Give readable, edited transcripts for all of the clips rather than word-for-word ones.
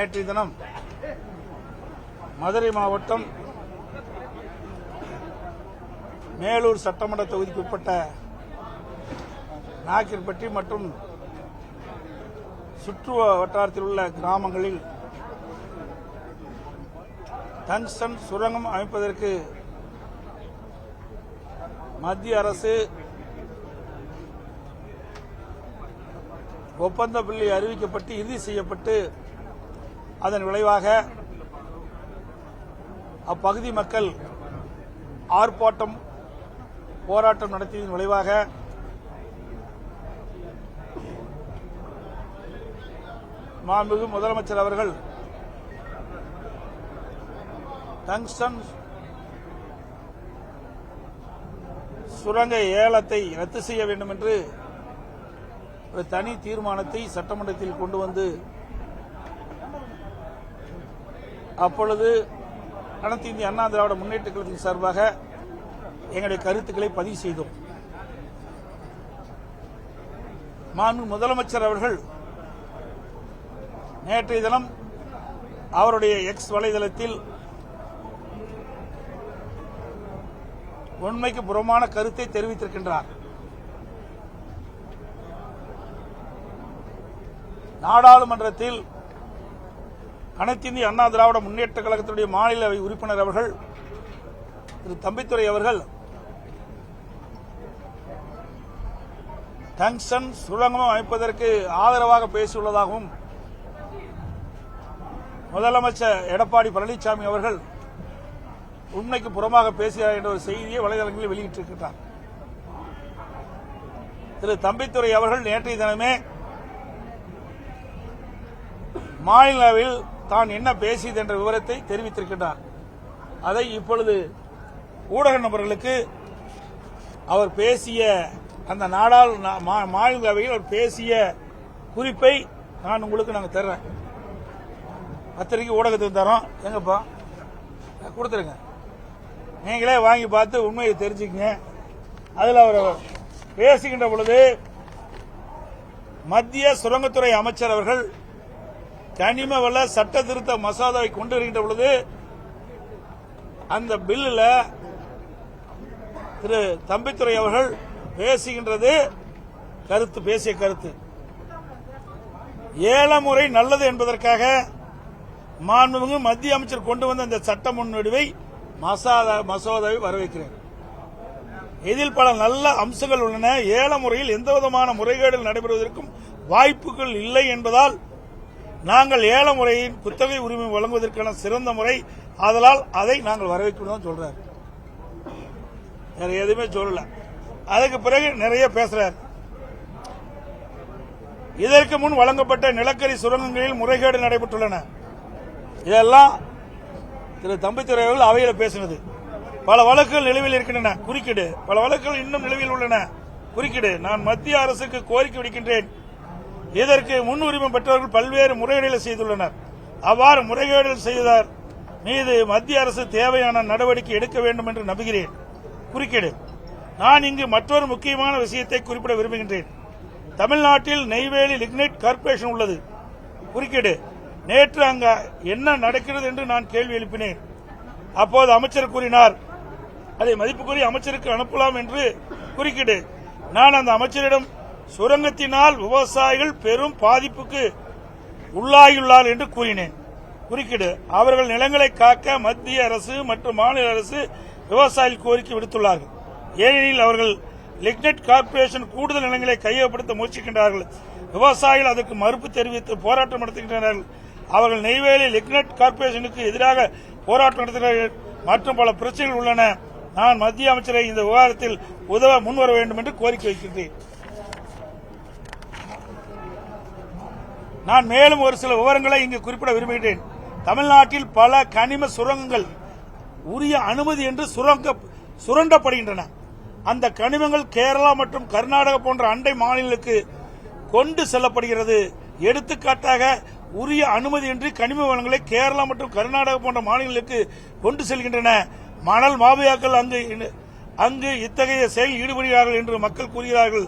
நேற்றைய தினம் மதுரை மாவட்டம் மேலூர் சட்டமன்ற தொகுதிக்கு உட்பட்ட நாக்கிற்பட்டி மற்றும் சுற்று வட்டாரத்தில் உள்ள கிராமங்களில் டங்ஸ்டன் சுரங்கம் அமைப்பதற்கு மத்திய அரசு ஒப்பந்த புள்ளி அறிவிக்கப்பட்டு இறுதி செய்யப்பட்டு அதன் விளைவாக அப்பகுதி மக்கள் ஆர்ப்பாட்டம் போராட்டம் நடத்தியதன் விளைவாக மாண்புமிகு முதலமைச்சர் அவர்கள் டங்ஸ்டன் சுரங்க ஏலத்தை ரத்து செய்ய வேண்டும் என்று ஒரு தனி தீர்மானத்தை சட்டமன்றத்தில் கொண்டு வந்து அப்பொழுது அனைத்து இந்திய அண்ணா திராவிட முன்னேற்ற கழகத்தின் சார்பாக எங்களுடைய கருத்துக்களை பதிவு செய்தோம். மாண்புமிகு முதலமைச்சர் அவர்கள் நேற்றைய தினம் அவருடைய எக்ஸ் வலைதளத்தில் உண்மைக்கு புறமான கருத்தை தெரிவித்திருக்கின்றார். நாடாளுமன்றத்தில் அனைத்து இந்திய அண்ணா திராவிட முன்னேற்ற கழகத்தினுடைய மாநிலவை உறுப்பினர் அவர்கள் திரு தம்பித்துரை அவர்கள் டங்ஸ்டன் சுரங்கம் அமைப்பதற்கு ஆதரவாக பேசியுள்ளதாகவும் முதலமைச்சர் எடப்பாடி பழனிசாமி அவர்கள் உண்மைக்கு புறமாக பேசுகிறார் என்ற ஒரு செய்தியை வலைதளங்களில் வெளியிட்டிருக்கிறார். திரு தம்பித்துரை அவர்கள் நேற்றைய தினமே மாநிலவில் தான் என்ன பேசியது என்ற விவரத்தை தெரிவித்திருக்கின்றார். அதை இப்பொழுது ஊடக நபர்களுக்கு அவர் பேசிய அந்த மாநிலவையில் அவர் பேசிய குறிப்பை நான் உங்களுக்கு நாங்கள் தர்றேன். பத்திரிகை ஊடகத்துக்கு தரோம். எங்கப்பா கொடுத்துருங்க, நீங்களே வாங்கி பார்த்து உண்மையை தெரிஞ்சுக்கங்க. அதில் அவர் பேசுகின்ற பொழுது மத்திய சுரங்கத்துறை அமைச்சர் அவர்கள் கனிம வள சட்ட திருத்த மசோதாவை கொண்டு வருகின்ற பொழுது அந்த பில்லில் திரு தம்பித்துரை அவர்கள் பேசுகின்றது பேசிய கருத்து ஏலமுறை நல்லது என்பதற்காக மாண்புமிகு மத்திய அமைச்சர் கொண்டு வந்த இந்த சட்ட முன்வடிவை மசோதாவை வரவேற்கிறேன். இதில் பல நல்ல அம்சங்கள் உள்ளன. ஏல முறையில் எந்தவிதமான முறைகேடுகள் நடைபெறுவதற்கும் வாய்ப்புகள் இல்லை என்பதால் நாங்கள் ஏல முறையின் குத்தகை உரிமை வழங்குவதற்கான சிறந்த முறை, ஆதலால் அதை நாங்கள் வரவேற்கிறோம் சொல்றார். வேற எதுவுமே சொல்லல. அதுக்கு பிறகு நிறைய பேசுறார். இதற்கு முன் வழங்கப்பட்ட நிலக்கரி சுரங்கங்களில் முறைகேடு நடைபெற்றுள்ளன. இதெல்லாம் திரு தம்பித்துரை அவர்கள் அவையில் பேசினது. பல வழக்குகள் நிலுவையில் இருக்கின்றன, குறுக்கீடு. பல வழக்குகள் இன்னும் நிலுவையில் உள்ளன, குறுக்கீடு. நான் மத்திய அரசுக்கு கோரிக்கை விடுக்கின்றேன். இதற்கு முன்னுரிமை பெற்றவர்கள் பல்வேறு முறைகேடுகளை செய்துள்ளனர். அவ்வாறு முறைகேடுகள் செய்தார் மீது மத்திய அரசு தேவையான நடவடிக்கை எடுக்க வேண்டும் என்று நம்புகிறேன். குறுக்கீடு. நான் இங்கு மற்றொரு முக்கியமான விஷயத்தை குறிப்பிட விரும்புகின்றேன். தமிழ்நாட்டில் நெய்வேலி லிக்னைட் கார்ப்பரேஷன் உள்ளது. குறுக்கீடு. நேற்று அங்கு என்ன நடக்கிறது என்று நான் கேள்வி எழுப்பினேன். அப்போது அமைச்சர் கூறினார், அதை மதிப்புக்குரிய அமைச்சருக்கு அனுப்பலாம் என்று. குறுக்கீடு. நான் அந்த அமைச்சரிடம் சுரங்கத்தினால் விவசாயிகள் பெரும் பாதிப்புக்கு உள்ளாகியுள்ளார் என்று கூறினேன். குறுக்கீடு. அவர்கள் நிலங்களை காக்க மத்திய அரசு மற்றும் மாநில அரசு விவசாயிகள் கோரிக்கை விடுத்துள்ளார்கள். ஏனெனில் அவர்கள் லிக்னைட் கார்ப்பரேஷன் கூடுதல் நிலங்களை கையகப்படுத்த முயற்சிக்கின்றார்கள். விவசாயிகள் அதற்கு மறுப்பு தெரிவித்து போராட்டம் நடத்துகின்றனர். அவர்கள் நெய்வேலி லிக்னைட் கார்ப்பரேஷனுக்கு எதிராக போராட்டம் நடத்துகிறார்கள் மற்றும் பல பிரச்சனைகள் உள்ளன. நான் மத்திய அமைச்சரை இந்த விவகாரத்தில் உதவ முன்வர வேண்டும் என்று கோரிக்கை வைக்கின்றேன். நான் மேலும் ஒரு சில விவரங்களை இங்கு குறிப்பிட விரும்புகிறேன். தமிழ்நாட்டில் பல கனிம சுரங்கங்கள் உரிய அனுமதி என்று சுரண்டப்படுகின்றன. அந்த கனிமங்கள் கேரளா மற்றும் கர்நாடகா போன்ற அண்டை மாநிலங்களுக்கு கொண்டு செல்லப்படுகிறது. எடுத்துக்காட்டாக உரிய அனுமதியின்றி கனிம வளங்களை கேரளா மற்றும் கர்நாடகா போன்ற மாநிலங்களுக்கு கொண்டு செல்கின்றன. மணல் மாபியாக்கள் அங்கு இத்தகைய செயல் ஈடுபடுகிறார்கள் என்று மக்கள் கூறுகிறார்கள்.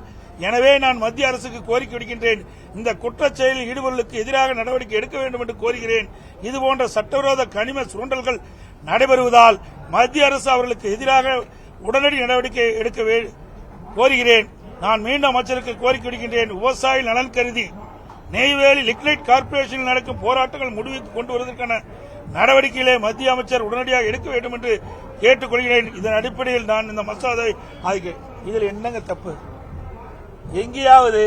எனவே நான் மத்திய அரசுக்கு கோரிக்கை விடுக்கின்றேன், இந்த குற்றச் செயலில் ஈடுபவர்களுக்கு எதிராக நடவடிக்கை எடுக்க வேண்டும் என்று கோருகிறேன். இதுபோன்ற சட்டவிரோத கனிம சுரண்டல்கள் நடைபெறுவதால் மத்திய அரசு அவர்களுக்கு எதிராக உடனடி நடவடிக்கை எடுக்க கோருகிறேன். நான் மீண்டும் அமைச்சருக்கு கோரிக்கை விடுக்கின்றேன், விவசாய நலன் கருதி நெய்வேலி லிக்னைட் கார்ப்பரேஷனில் நடக்கும் போராட்டங்கள் முடிவுக்கு கொண்டு வருவதற்கான நடவடிக்கைகளை மத்திய அமைச்சர் உடனடியாக எடுக்க வேண்டும் என்று கேட்டுக் கொள்கிறேன். இதன் அடிப்படையில் நான் இந்த மசோதாவை ஆகிறேன். இதில் என்னங்க தப்பு? எங்கேயாவது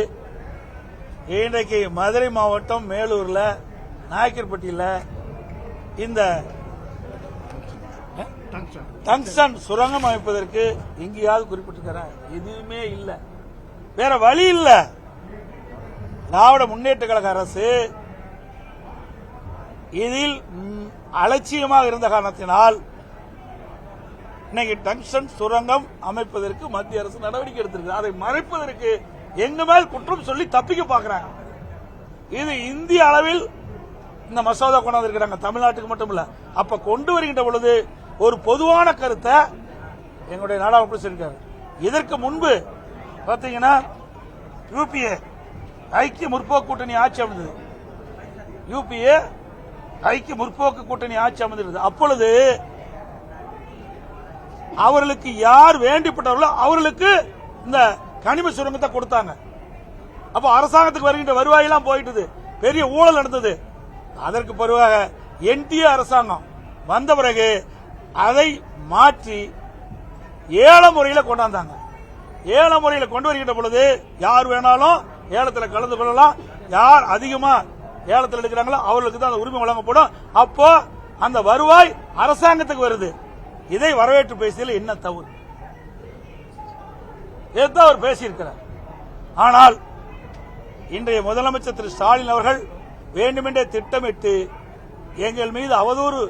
இன்றைக்கு மதுரை மாவட்டம் மேலூர்ல நாயக்கர்பட்டியில் இந்த டங்ஸ்டன் சுரங்கம் அமைப்பதற்கு எங்கேயாவது குறிப்பிட்டிருக்கிறேன்? எதுவுமே இல்லை. வேற வழி இல்ல. திராவிட முன்னேற்ற கழக அரசு இதில் அலட்சியமாக இருந்த காரணத்தினால் இன்னைக்கு டங்ஸ்டன் சுரங்கம் அமைப்பதற்கு மத்திய அரசு நடவடிக்கை எடுத்திருக்கு. அதை மறைப்பதற்கு எங்க மேல் குற்றம் சொல்லி தப்பிக்க பாக்குறாங்க. இது இந்திய அளவில் இந்த மசோதா கொண்டு வந்திருக்கிறாங்க, தமிழ்நாட்டுக்கு மட்டும் இல்ல. அப்ப கொண்டு வருகின்ற பொழுது ஒரு பொதுவான கருத்தை எங்களுடைய நாடாளுமன்ற சொல்லியிருக்காரு. இதற்கு முன்பு பாத்தீங்கன்னா யூபிஏ ஐக்கிய முற்போக்கு கூட்டணி ஆட்சி அமைந்தது. யூபிஏ ஐக்கிய முற்போக்கு கூட்டணி ஆட்சி அமைந்தது. அப்பொழுது அவர்களுக்கு யார் வேண்டிப்பட்டவர்களோ அவர்களுக்கு இந்த கனிம சுரங்கத்தை கொடுத்தாங்க. அப்ப அரசாங்கத்துக்கு வருகின்ற வருவாயெல்லாம் போயிட்டது, பெரிய ஊழல் நடந்தது. அதற்கு பிறகு என்டிஏ அரசாங்கம் வந்த பிறகு அதை மாற்றி ஏல முறையில் கொண்டாந்தாங்க. ஏல முறையில் கொண்டு வருகின்ற பொழுது யார் வேணாலும் ஏலத்தில் கலந்து கொள்ளலாம். யார் அதிகமா ஏலத்தில் எடுக்கிறாங்களோ அவர்களுக்கு தான் அந்த உரிமை வழங்கப்படும். அப்போ அந்த வருவாய் அரசாங்கத்துக்கு வருது. இதை வரவேற்று பேசியதில் என்ன தவறு? இதுதான் அவர் பேசியிருக்கிறார். ஆனால் இன்றைய முதலமைச்சர் திரு ஸ்டாலின் அவர்கள் வேண்டுமென்றே திட்டமிட்டு எங்கள் மீது அவதூறு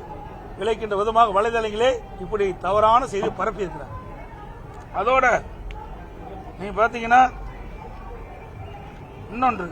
விளைக்கின்ற விதமாக வலைதளங்களே இப்படி தவறான செய்தி பரப்பியிருக்கிறார். அதோட நீங்க பாத்தீங்கன்னா இன்னொன்று